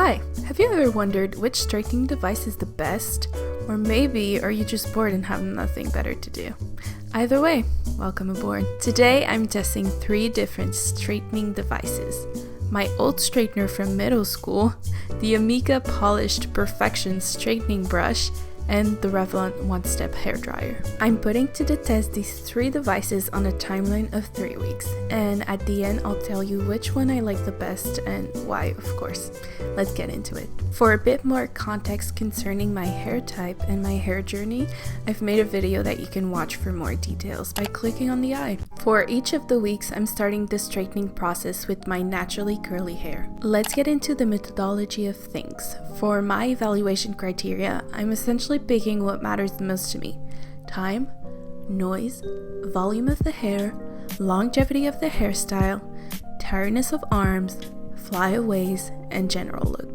Hi, have you ever wondered which straightening device is the best? Or maybe are you just bored and have nothing better to do? Either way, welcome aboard. Today I'm testing 3 different straightening devices. My old straightener from middle school, the Amika Polished Perfection Straightening Brush, and the Revlon one-step hairdryer. I'm putting to the test these 3 devices on a timeline of 3 weeks, and at the end I'll tell you which one I like the best and why, of course. Let's get into it. For a bit more context concerning my hair type and my hair journey, I've made a video that you can watch for more details by clicking on the eye. For each of the weeks, I'm starting the straightening process with my naturally curly hair. Let's get into the methodology of things. For my evaluation criteria, I'm essentially picking what matters the most to me: time, noise, volume of the hair, longevity of the hairstyle, tiredness of arms, flyaways, and general look.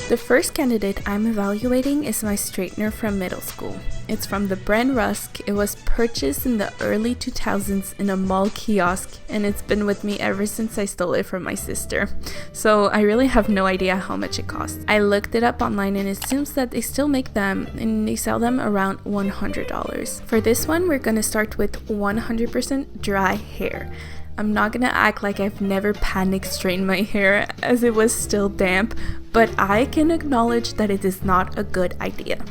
The first candidate I'm evaluating is my straightener from middle school. It's from the brand Rusk. It was purchased in the early 2000s in a mall kiosk, and it's been with me ever since I stole it from my sister. So I really have no idea how much it costs. I looked it up online and it seems that they still make them and they sell them around $100. For this one, we're gonna start with 100% dry hair. I'm not gonna act like I've never panic strained my hair as it was still damp, but I can acknowledge that it is not a good idea.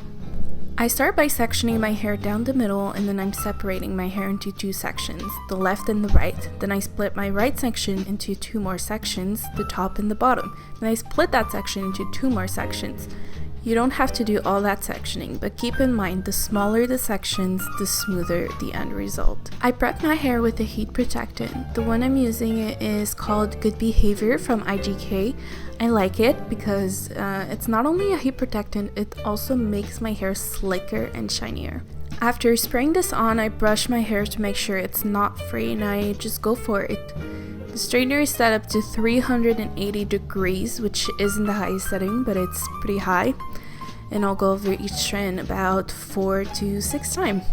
I start by sectioning my hair down the middle, and then I'm separating my hair into 2 sections, the left and the right. Then I split my right section into 2 more sections, the top and the bottom. Then I split that section into 2 more sections. You don't have to do all that sectioning, but keep in mind the smaller the sections, the smoother the end result. I prep my hair with a heat protectant. The one I'm using is called Good Behavior from IGK. I like it because it's not only a heat protectant, it also makes my hair slicker and shinier. After spraying this on, I brush my hair to make sure it's not free, and I just go for it. The straightener is set up to 380 degrees, which isn't the highest setting, but it's pretty high. And I'll go over each strand about 4 to 6 times.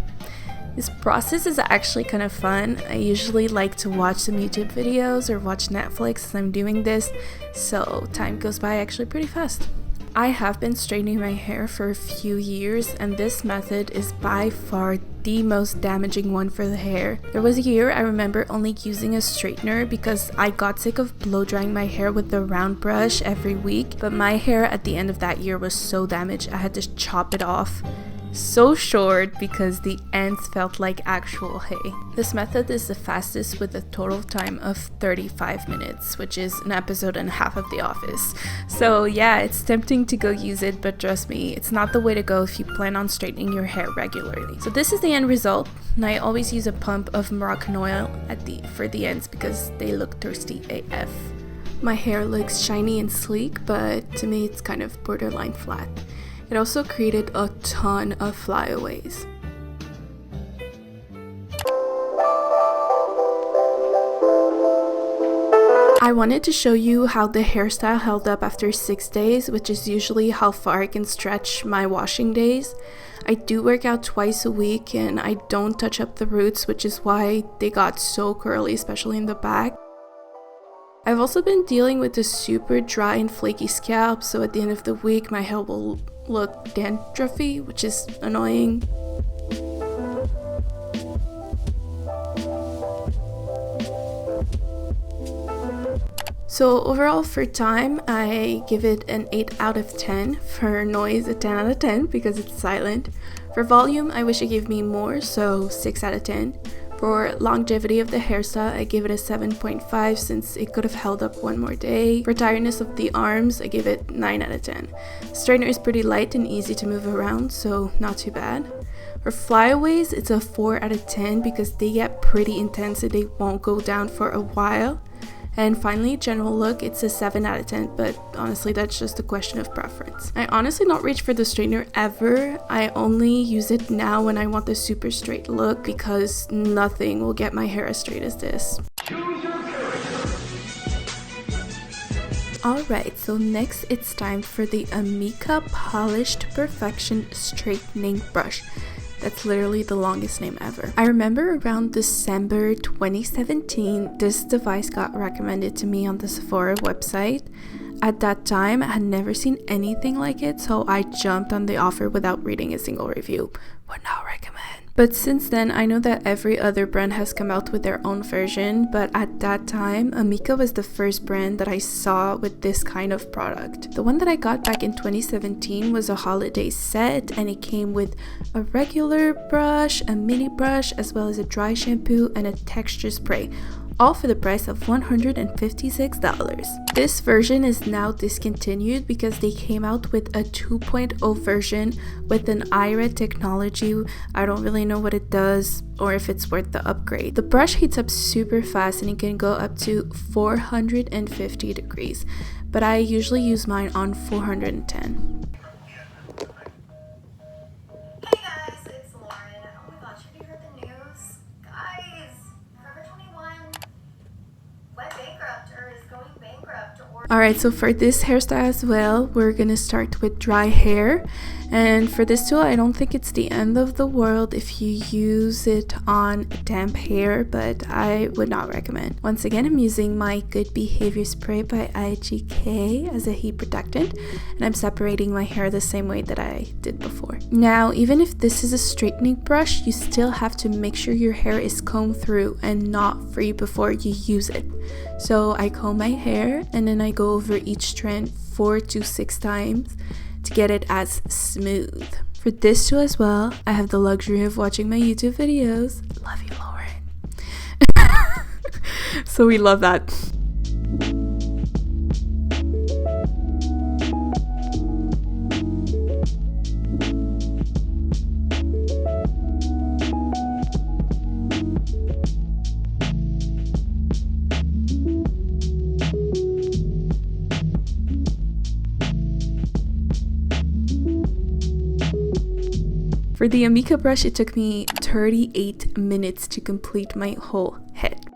This process is actually kind of fun. I usually like to watch some YouTube videos or watch Netflix as I'm doing this, so time goes by actually pretty fast. I have been straightening my hair for a few years, and this method is by far the most damaging one for the hair. There was a year I remember only using a straightener because I got sick of blow drying my hair with the round brush every week, but my hair at the end of that year was so damaged I had to chop it off. So short because the ends felt like actual hay. This method is the fastest with a total time of 35 minutes, which is an episode and a half of The Office. So yeah, it's tempting to go use it, but trust me, it's not the way to go if you plan on straightening your hair regularly. So this is the end result, and I always use a pump of Moroccan oil for the ends because they look thirsty AF. My hair looks shiny and sleek, but to me it's kind of borderline flat. It also created a ton of flyaways. I wanted to show you how the hairstyle held up after 6 days, which is usually how far I can stretch my washing days. I do work out twice a week and I don't touch up the roots, which is why they got so curly, especially in the back. I've also been dealing with a super dry and flaky scalp, so at the end of the week my hair will look dandruffy, which is annoying. So overall for time, I give it an 8 out of 10. For noise, a 10 out of 10 because it's silent. For volume, I wish it gave me more, so 6 out of 10. For longevity of the hairstyle, I give it a 7.5 since it could have held up one more day. For tiredness of the arms, I give it 9 out of 10. The straightener is pretty light and easy to move around, so not too bad. For flyaways, it's a 4 out of 10 because they get pretty intense and they won't go down for a while. And finally, general look, it's a 7 out of 10, but honestly that's just a question of preference. I honestly don't reach for the straightener ever. I only use it now when I want the super straight look because nothing will get my hair as straight as this. Alright, so next it's time for the Amika Polished Perfection Straightening Brush. That's literally the longest name ever. I remember around December 2017, this device got recommended to me on the Sephora website. At that time, I had never seen anything like it, so I jumped on the offer without reading a single review. Would not recommend. But since then, I know that every other brand has come out with their own version, but at that time, Amika was the first brand that I saw with this kind of product. The one that I got back in 2017 was a holiday set, and it came with a regular brush, a mini brush, as well as a dry shampoo and a texture spray, all for the price of $156. This version is now discontinued because they came out with a 2.0 version with an iRed technology. I don't really know what it does or if it's worth the upgrade. The brush heats up super fast and it can go up to 450 degrees, but I usually use mine on 410. Alright, so for this hairstyle as well, we're gonna start with dry hair. And for this tool, I don't think it's the end of the world if you use it on damp hair, but I would not recommend. Once again, I'm using my Good Behavior Spray by IGK as a heat protectant, and I'm separating my hair the same way that I did before. Now, even if this is a straightening brush, you still have to make sure your hair is combed through and not free before you use it. So I comb my hair and then I go over each strand 4 to 6 times to get it as smooth. For this tool as well, I have the luxury of watching my YouTube videos. Love you, Lauren. So we love that. For the Amika brush, it took me 38 minutes to complete my whole head.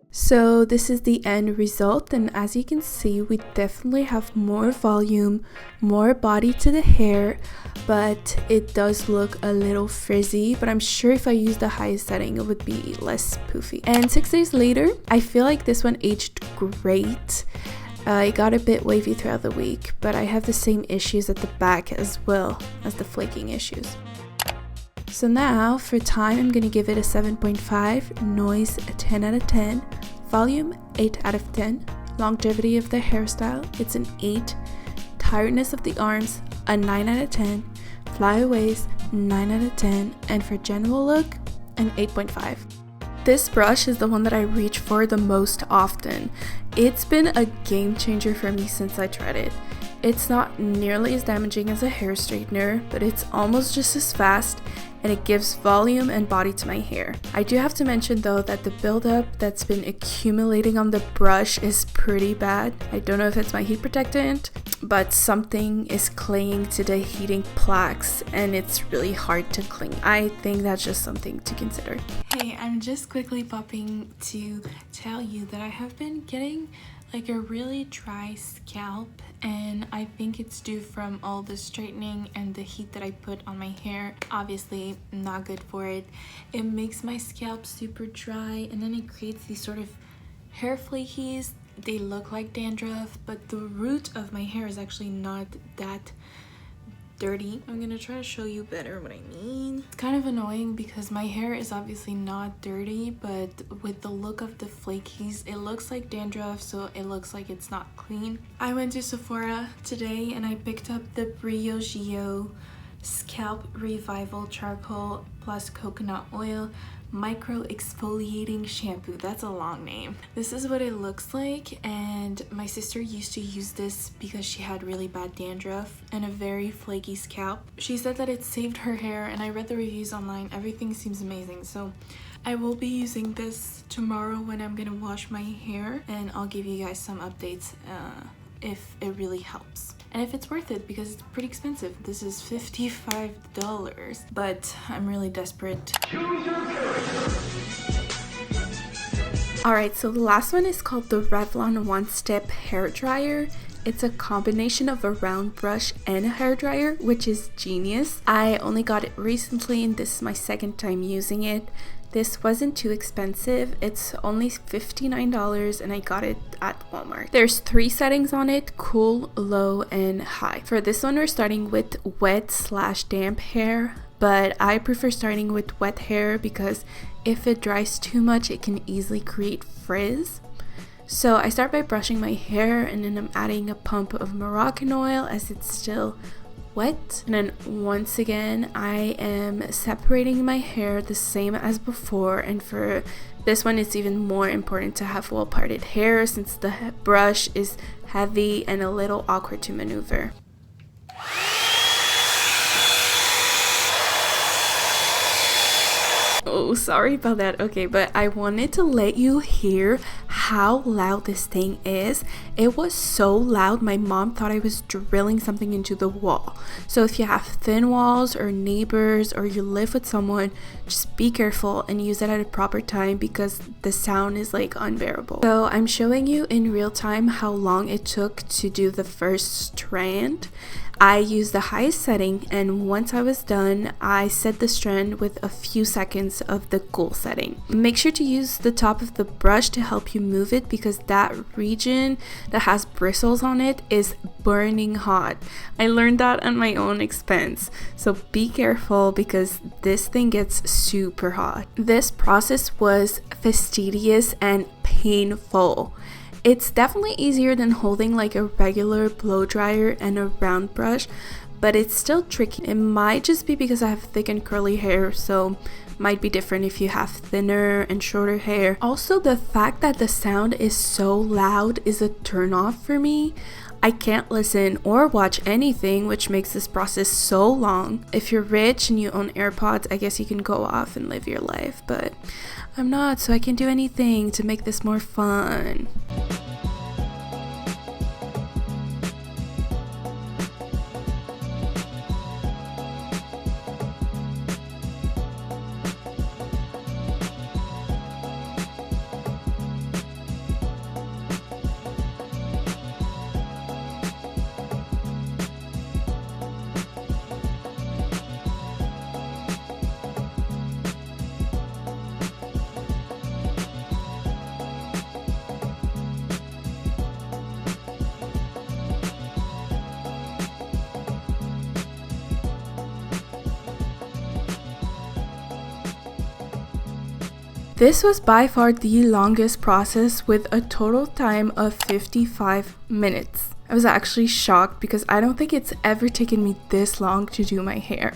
So this is the end result, and as you can see, we definitely have more volume, more body to the hair, but it does look a little frizzy, but I'm sure if I use the highest setting, it would be less poofy. And 6 days later, I feel like this one aged great. It got a bit wavy throughout the week, but I have the same issues at the back as well as the flaking issues. So now for time, I'm gonna give it a 7.5, noise a 10 out of 10, volume 8 out of 10, longevity of the hairstyle, it's an 8, tiredness of the arms, a 9 out of 10, flyaways, 9 out of 10, and for general look, an 8.5. This brush is the one that I reach for the most often. It's been a game changer for me since I tried it. It's not nearly as damaging as a hair straightener, but it's almost just as fast, and it gives volume and body to my hair. I do have to mention though that the buildup that's been accumulating on the brush is pretty bad. I don't know if it's my heat protectant, but something is clinging to the heating plaques and it's really hard to clean. I think that's just something to consider. Hey, I'm just quickly popping to tell you that I have been getting like a really dry scalp, and I think it's due from all the straightening and the heat that I put on my hair. Obviously not good for it. It makes my scalp super dry, and then it creates these sort of hair flakies. They look like dandruff, but the root of my hair is actually not that dirty. I'm gonna try to show you better what I mean. It's kind of annoying because my hair is obviously not dirty, but with the look of the flakies, it looks like dandruff, so it looks like it's not clean. I went to Sephora today and I picked up the Briogeo Scalp Revival Charcoal plus Coconut Oil Micro Exfoliating Shampoo. That's a long name. This is what it looks like, and my sister used to use this because she had really bad dandruff and a very flaky scalp. She said that it saved her hair, and I read the reviews online. Everything seems amazing, so I will be using this tomorrow when I'm gonna wash my hair, and I'll give you guys some updates if it really helps and if it's worth it, because it's pretty expensive. This is $55, but I'm really desperate. Alright, so the last one is called the Revlon One Step Hair Dryer. It's a combination of a round brush and a hairdryer, which is genius. I only got it recently and this is my second time using it. This wasn't too expensive. It's only $59 and I got it at Walmart. There's 3 settings on it: cool, low, and high. For this one, we're starting with wet/damp hair, but I prefer starting with wet hair because if it dries too much, it can easily create frizz. So I start by brushing my hair and then I'm adding a pump of Moroccan oil as it's still wet, and then once again I am separating my hair the same as before. And for this one, it's even more important to have well parted hair since the brush is heavy and a little awkward to maneuver. Oh, sorry about that. Okay, but I wanted to let you hear how loud this thing is. It was so loud, my mom thought I was drilling something into the wall. So if you have thin walls or neighbors or you live with someone, just be careful and use it at a proper time because the sound is like unbearable. So I'm showing you in real time how long it took to do the first strand. I used the highest setting, and once I was done, I set the strand with a few seconds of the cool setting. Make sure to use the top of the brush to help you move it because that region that has bristles on it is burning hot. I learned that at my own expense, so be careful because this thing gets super hot. This process was fastidious and painful. It's definitely easier than holding like a regular blow dryer and a round brush, but it's still tricky. It might just be because I have thick and curly hair, so might be different if you have thinner and shorter hair. Also, the fact that the sound is so loud is a turn off for me. I can't listen or watch anything, which makes this process so long. If you're rich and you own AirPods, I guess you can go off and live your life, but I'm not, so I can't do anything to make this more fun. This was by far the longest process with a total time of 55 minutes. I was actually shocked because I don't think it's ever taken me this long to do my hair.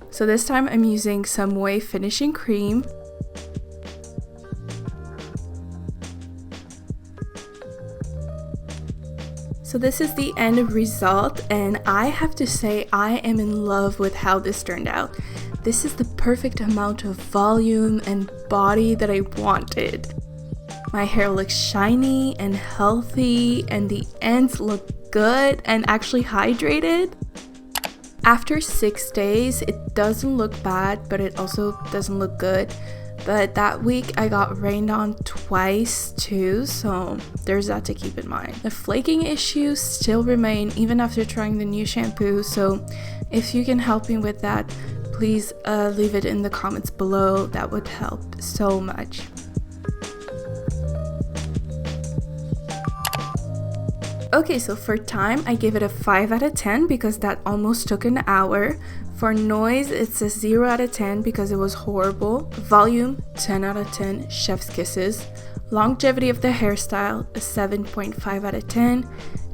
So this time I'm using some Way finishing cream. So this is the end result, and I have to say I am in love with how this turned out. This is the perfect amount of volume and body that I wanted. My hair looks shiny and healthy, and the ends look good and actually hydrated. After 6 days, it doesn't look bad, but it also doesn't look good. But that week I got rained on twice too, so there's that to keep in mind. The flaking issues still remain even after trying the new shampoo, so if you can help me with that, please leave it in the comments below. That would help so much. Okay, so for time, I gave it a 5 out of 10 because that almost took an hour. For noise, it's a 0 out of 10 because it was horrible. Volume, 10 out of 10, chef's kisses. Longevity of the hairstyle, a 7.5 out of 10.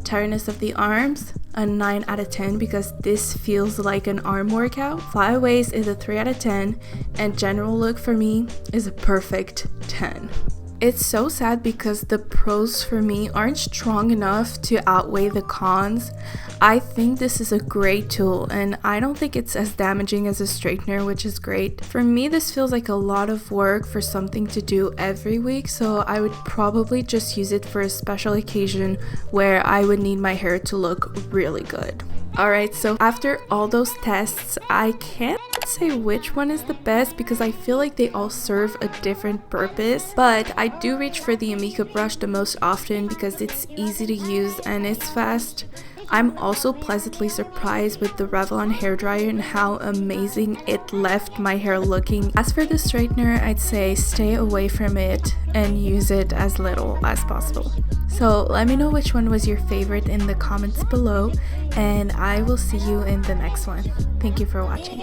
Tiredness of the arms, a 9 out of 10 because this feels like an arm workout. Flyaways is a 3 out of 10, and general look for me is a perfect 10. It's so sad because the pros for me aren't strong enough to outweigh the cons. I think this is a great tool and I don't think it's as damaging as a straightener, which is great. For me, this feels like a lot of work for something to do every week, so I would probably just use it for a special occasion where I would need my hair to look really good. Alright, so after all those tests, I can't can't say which one is the best because I feel like they all serve a different purpose, but I do reach for the Amika brush the most often because it's easy to use and it's fast. I'm also pleasantly surprised with the Revlon hairdryer and how amazing it left my hair looking. As for the straightener, I'd say stay away from it and use it as little as possible. So let me know which one was your favorite in the comments below, and I will see you in the next one. Thank you for watching.